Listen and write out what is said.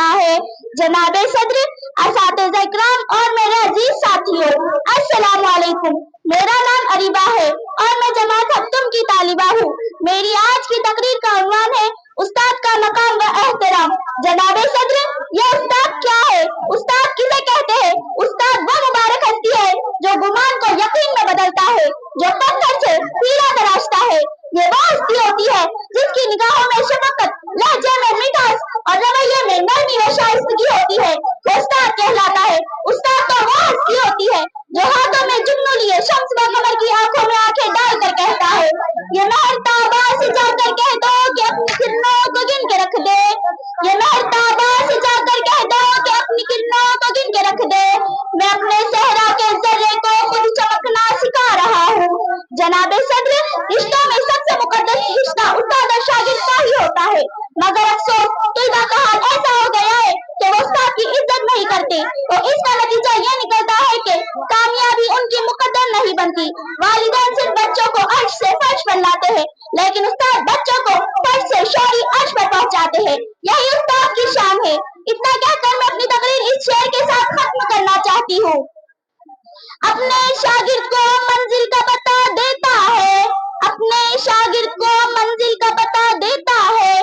कहता है। जनाब सदर, असातिज़ा इकराम और मेरे अजीज साथियों, अस्सलाम वालेकुम। मेरा नाम अरीबा है और मैं जमात हफ्तम की तालिबा हूँ। मेरी आज की तकरीर का उन्वान है उस्ताद का मकाम व एहतराम। जनाब सदर, यह उस्ताद क्या है? उस्ताद किसे कहते हैं? उस्ताद वो मुबारक हस्ती है जो गुमान को यकीन में बदलता है, जो पत्थर से हीरा तराशता है। ये वो हस्ती होती है जिसकी निगाहों में शफकत, लहजे में मिठास और रवैये में नरमी व शाइस्तगी होती है। वो उस्ताद कहलाता है। उस्ताद तो वो हस्ती होती है जो हाथों में जुगनू लिए शम्स व कमर की आंखों में आंखें डालकर कहता है, ये महरताबा से जाकर कह दो कि अपनी किरणों को गिन के रख दे। ये महरताबा से जाकर कह दो कि अपनी किरणों को गिन के रख दे। मैं अपने सहरा के जर्रे को खुद चमकना सिखा रहा हूँ। जनाब सदर, रिश्तों में सबसे मुकद्दस रिश्ता उस्ताद और शागिर्द का ही होता है, मगर अफसोस तुलबा का हाल ऐसा हो गया है कि वो उस्ताद की इज्जत नहीं करते। तो इसका नतीजा ये निकलता है कि कामयाबी उनकी मुकद्दर नहीं बनती। वालिदैन सिर्फ बच्चों को अर्श से फर्श पर लाते हैं, लेकिन उस्ताद बच्चों को फर्श से शौरी अर्श पर पहुंचाते हैं। यही उस्ताद की शान है। इतना कहकर मैं अपनी तकरीर इस शेर के साथ खत्म करना चाहती हूँ। अपने शागिर्द को मंजिल का पता देता है, अपने शागिर्द को मंजिल का पता देता है,